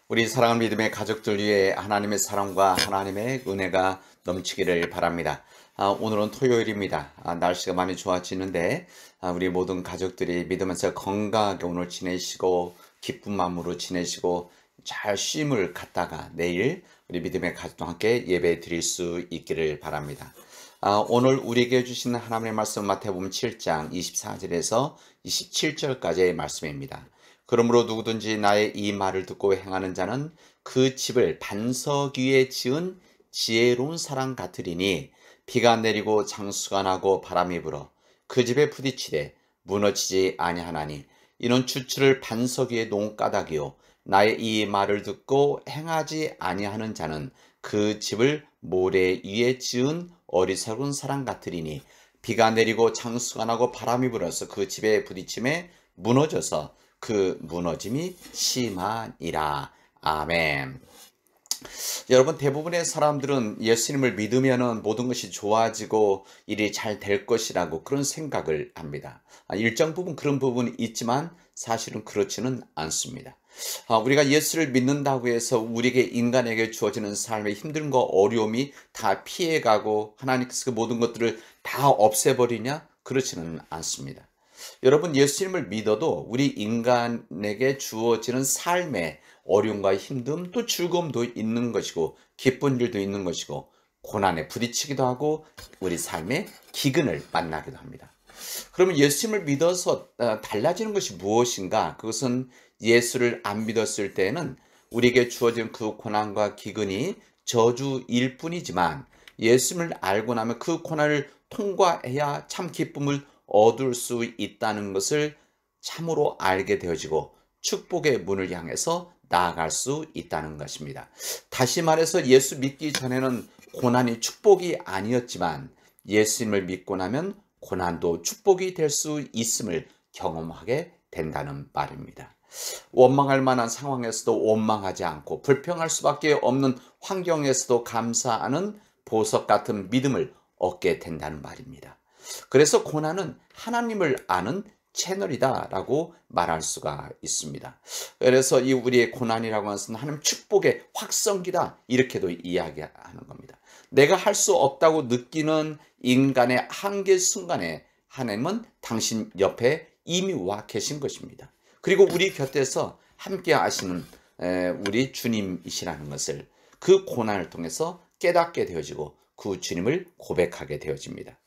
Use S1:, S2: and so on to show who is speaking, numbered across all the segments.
S1: 우리 사랑하는 믿음의 가족들 위해 하나님의 사랑과 하나님의 은혜가 넘치기를 바랍니다. 오늘은 토요일입니다. 날씨가 많이 좋아지는데 우리 모든 가족들이 믿으면서 건강하게 오늘 지내시고 기쁜 마음으로 지내시고 잘 쉼을 갖다가 내일 우리 믿음의 가족과 함께 예배 드릴 수 있기를 바랍니다. 오늘 우리에게 주신 하나님의 말씀 마태복음 7장 24절에서 27절까지의 말씀입니다. 그러므로 누구든지 나의 이 말을 듣고 행하는 자는 그 집을 반석 위에 지은 지혜로운 사람 같으리니 비가 내리고 장수가 나고 바람이 불어 그 집에 부딪히되 무너지지 아니하나니 이는 주추를 반석 위에 놓은 까닭이요 나의 이 말을 듣고 행하지 아니하는 자는 그 집을 모래 위에 지은 어리석은 사람 같으리니 비가 내리고 장수가 나고 바람이 불어서 그 집에 부딪힘에 무너져서 그 무너짐이 심하니라. 아멘. 여러분, 대부분의 사람들은 예수님을 믿으면 모든 것이 좋아지고 일이 잘 될 것이라고 그런 생각을 합니다. 일정 부분 그런 부분이 있지만 사실은 그렇지는 않습니다. 우리가 예수를 믿는다고 해서 우리에게 인간에게 주어지는 삶의 힘듦과 어려움이 다 피해가고 하나님께서 그 모든 것들을 다 없애버리냐? 그렇지는 않습니다. 여러분, 예수님을 믿어도 우리 인간에게 주어지는 삶의 어려움과 힘듦 또 즐거움도 있는 것이고 기쁜 일도 있는 것이고 고난에 부딪히기도 하고 우리 삶의 기근을 만나기도 합니다. 그러면 예수님을 믿어서 달라지는 것이 무엇인가? 그것은 예수를 안 믿었을 때는 우리에게 주어진 그 고난과 기근이 저주일 뿐이지만 예수님을 알고 나면 그 고난을 통과해야 참 기쁨을 얻을 수 있다는 것을 참으로 알게 되어지고 축복의 문을 향해서 나아갈 수 있다는 것입니다. 다시 말해서 예수 믿기 전에는 고난이 축복이 아니었지만 예수님을 믿고 나면 고난도 축복이 될 수 있음을 경험하게 된다는 말입니다. 원망할 만한 상황에서도 원망하지 않고 불평할 수밖에 없는 환경에서도 감사하는 보석 같은 믿음을 얻게 된다는 말입니다. 그래서 고난은 하나님을 아는 채널이다라고 말할 수가 있습니다. 그래서 이 우리의 고난이라고 하는 것은 하나님 축복의 확성기다 이렇게도 이야기하는 겁니다. 내가 할 수 없다고 느끼는 인간의 한계 순간에 하나님은 당신 옆에 이미 와 계신 것입니다. 그리고 우리 곁에서 함께 하시는 우리 주님이시라는 것을 그 고난을 통해서 깨닫게 되어지고 그 주님을 고백하게 되어집니다.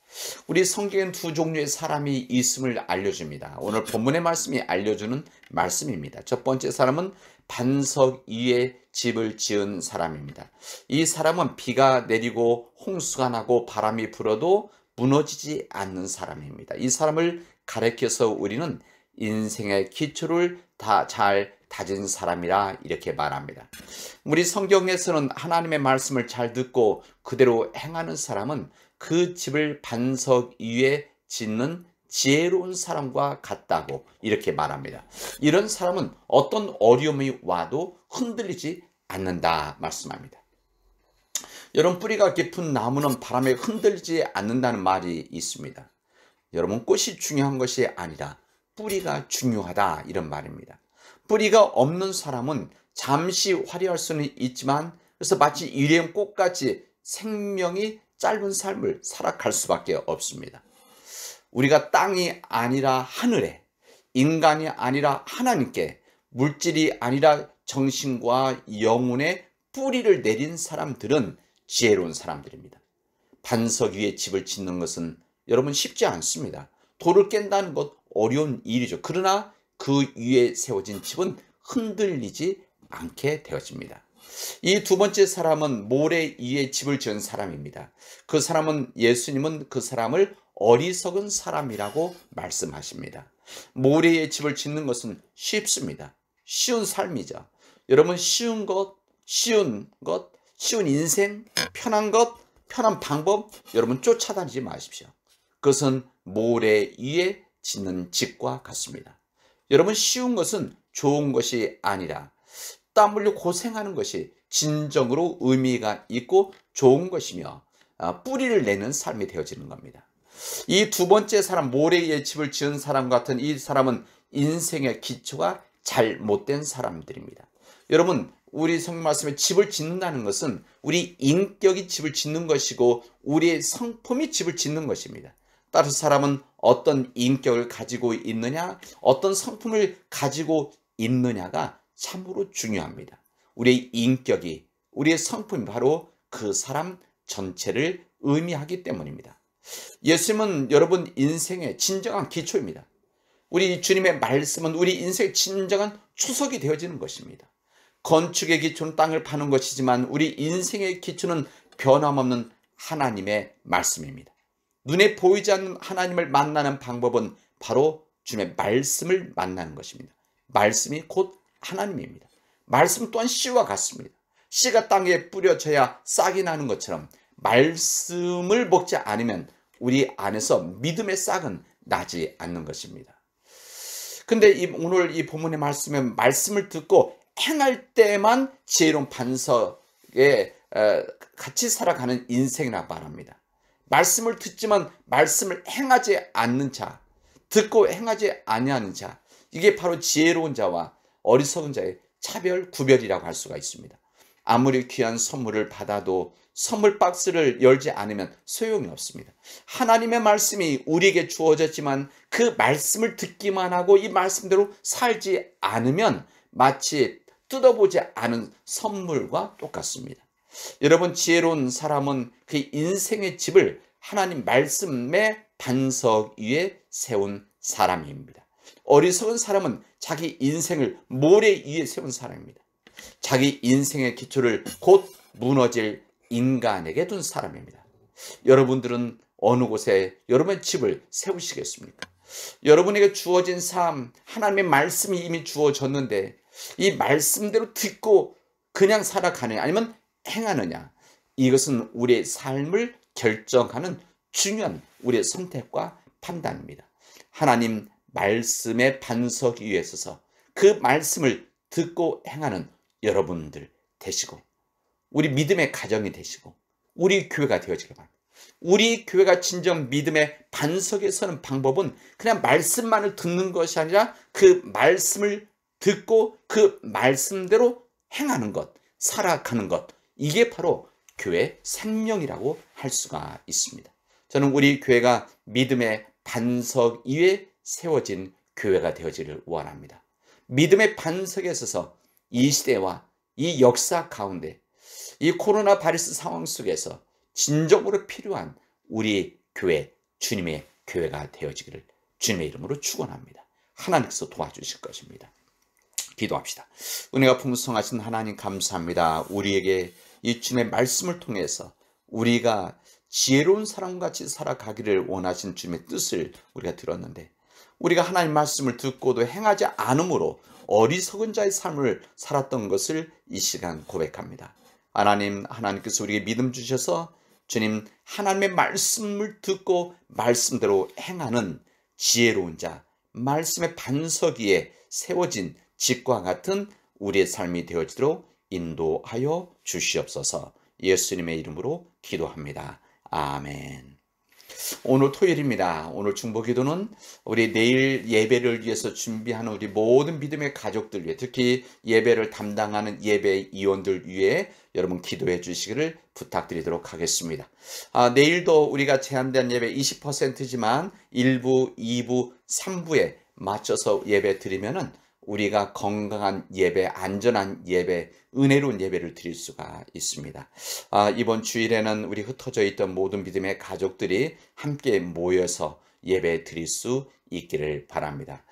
S1: 우리 성경엔 두 종류의 사람이 있음을 알려줍니다. 오늘 본문의 말씀이 알려주는 말씀입니다. 첫 번째 사람은 반석 위에 집을 지은 사람입니다. 이 사람은 비가 내리고 홍수가 나고 바람이 불어도 무너지지 않는 사람입니다. 이 사람을 가리켜서 우리는 인생의 기초를 다 잘 다진 사람이라 이렇게 말합니다. 우리 성경에서는 하나님의 말씀을 잘 듣고 그대로 행하는 사람은 그 집을 반석 위에 짓는 지혜로운 사람과 같다고 이렇게 말합니다. 이런 사람은 어떤 어려움이 와도 흔들리지 않는다 말씀합니다. 여러분, 뿌리가 깊은 나무는 바람에 흔들리지 않는다는 말이 있습니다. 여러분, 꽃이 중요한 것이 아니라 뿌리가 중요하다 이런 말입니다. 뿌리가 없는 사람은 잠시 화려할 수는 있지만 그래서 마치 일회용 꽃같이 생명이 짧은 삶을 살아갈 수밖에 없습니다. 우리가 땅이 아니라 하늘에, 인간이 아니라 하나님께, 물질이 아니라 정신과 영혼에 뿌리를 내린 사람들은 지혜로운 사람들입니다. 반석 위에 집을 짓는 것은 여러분 쉽지 않습니다. 돌을 깬다는 것 어려운 일이죠. 그러나 그 위에 세워진 집은 흔들리지 않게 되어집니다. 이 두 번째 사람은 모래 위에 집을 지은 사람입니다. 그 사람은 예수님은 그 사람을 어리석은 사람이라고 말씀하십니다. 모래에 집을 짓는 것은 쉽습니다. 쉬운 삶이죠. 여러분, 쉬운 인생, 편한 것, 편한 방법 여러분 쫓아다니지 마십시오. 그것은 모래 위에 짓는 집과 같습니다. 여러분, 쉬운 것은 좋은 것이 아니라 땀 흘려 고생하는 것이 진정으로 의미가 있고 좋은 것이며 뿌리를 내는 삶이 되어지는 겁니다. 이 두 번째 사람, 모래 위에 집을 지은 사람 같은 이 사람은 인생의 기초가 잘못된 사람들입니다. 여러분, 우리 성경 말씀에 집을 짓는다는 것은 우리 인격이 집을 짓는 것이고 우리의 성품이 집을 짓는 것입니다. 따라서 사람은 어떤 인격을 가지고 있느냐, 어떤 성품을 가지고 있느냐가 참으로 중요합니다. 우리의 인격이, 우리의 성품이 바로 그 사람 전체를 의미하기 때문입니다. 예수님은 여러분 인생의 진정한 기초입니다. 우리 주님의 말씀은 우리 인생의 진정한 추석이 되어지는 것입니다. 건축의 기초는 땅을 파는 것이지만 우리 인생의 기초는 변함없는 하나님의 말씀입니다. 눈에 보이지 않는 하나님을 만나는 방법은 바로 주님의 말씀을 만나는 것입니다. 말씀이 곧 하나님입니다. 말씀 또한 씨와 같습니다. 씨가 땅에 뿌려져야 싹이 나는 것처럼 말씀을 먹지 않으면 우리 안에서 믿음의 싹은 나지 않는 것입니다. 근데 오늘 이 본문의 말씀을 듣고 행할 때만 지혜로운 반석에 같이 살아가는 인생이라 말합니다. 말씀을 듣지만 말씀을 행하지 않는 자, 듣고 행하지 아니하는 자, 이게 바로 지혜로운 자와 어리석은 자의 차별 구별이라고 할 수가 있습니다. 아무리 귀한 선물을 받아도 선물 박스를 열지 않으면 소용이 없습니다. 하나님의 말씀이 우리에게 주어졌지만 그 말씀을 듣기만 하고 이 말씀대로 살지 않으면 마치 뜯어보지 않은 선물과 똑같습니다. 여러분, 지혜로운 사람은 그 인생의 집을 하나님 말씀의 반석 위에 세운 사람입니다. 어리석은 사람은 자기 인생을 모래 위에 세운 사람입니다. 자기 인생의 기초를 곧 무너질 인간에게 둔 사람입니다. 여러분들은 어느 곳에 여러분의 집을 세우시겠습니까? 여러분에게 주어진 삶, 하나님의 말씀이 이미 주어졌는데 이 말씀대로 듣고 그냥 살아가느냐 아니면 행하느냐, 이것은 우리의 삶을 결정하는 중요한 우리의 선택과 판단입니다. 하나님 말씀의 반석 위에 서서 그 말씀을 듣고 행하는 여러분들 되시고 우리 믿음의 가정이 되시고 우리 교회가 되어지길 바랍니다. 우리 교회가 진정 믿음의 반석에 서는 방법은 그냥 말씀만을 듣는 것이 아니라 그 말씀을 듣고 그 말씀대로 행하는 것, 살아가는 것, 이게 바로 교회 생명이라고 할 수가 있습니다. 저는 우리 교회가 믿음의 반석 위에 세워진 교회가 되어지기를 원합니다. 믿음의 반석에 서서 이 시대와 이 역사 가운데 이 코로나 바이러스 상황 속에서 진정으로 필요한 우리 교회, 주님의 교회가 되어지기를 주님의 이름으로 축원합니다. 하나님께서 도와주실 것입니다. 기도합시다. 은혜가 풍성하신 하나님 감사합니다. 우리에게 이 주님의 말씀을 통해서 우리가 지혜로운 사람같이 살아가기를 원하신 주님의 뜻을 우리가 들었는데 우리가 하나님 말씀을 듣고도 행하지 않으므로 어리석은 자의 삶을 살았던 것을 이 시간 고백합니다. 하나님께서 우리에게 믿음 주셔서 주님 하나님의 말씀을 듣고 말씀대로 행하는 지혜로운 자, 말씀의 반석 위에 세워진 집과 같은 우리의 삶이 되어지도록 인도하여 주시옵소서. 예수님의 이름으로 기도합니다. 아멘. 오늘 토요일입니다. 오늘 중보기도는 우리 내일 예배를 위해서 준비하는 우리 모든 믿음의 가족들 위해, 특히 예배를 담당하는 예배 이원들 위해 여러분 기도해 주시기를 부탁드리도록 하겠습니다. 내일도 우리가 제한된 예배 20%지만 1부, 2부, 3부에 맞춰서 예배 드리면은 우리가 건강한 예배, 안전한 예배, 은혜로운 예배를 드릴 수가 있습니다. 이번 주일에는 우리 흩어져 있던 모든 믿음의 가족들이 함께 모여서 예배 드릴 수 있기를 바랍니다.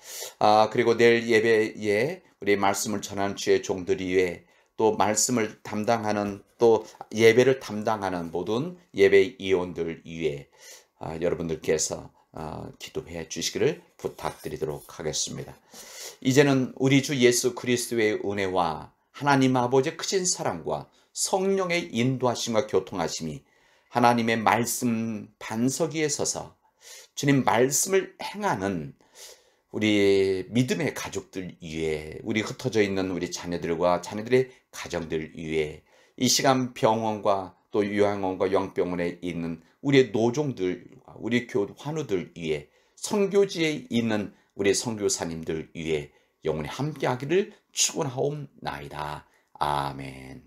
S1: 그리고 내일 예배에 우리 말씀을 전하는 주의 종들 위에 또 말씀을 담당하는 또 예배를 담당하는 모든 예배 이원들 위에 여러분들께서 기도해 주시기를 부탁드리도록 하겠습니다. 이제는 우리 주 예수 그리스도의 은혜와 하나님 아버지의 크신 사랑과 성령의 인도하심과 교통하심이 하나님의 말씀 반석 위에 서서 주님 말씀을 행하는 우리 믿음의 가족들 위에, 우리 흩어져 있는 우리 자녀들과 자녀들의 가정들 위에, 이 시간 병원과 또 요양원과 영병원에 있는 우리의 노종들과 우리 교우 환우들 위에, 선교지에 있는 우리 선교사님들 위에 영원히 함께하기를 축원하옵나이다. 아멘.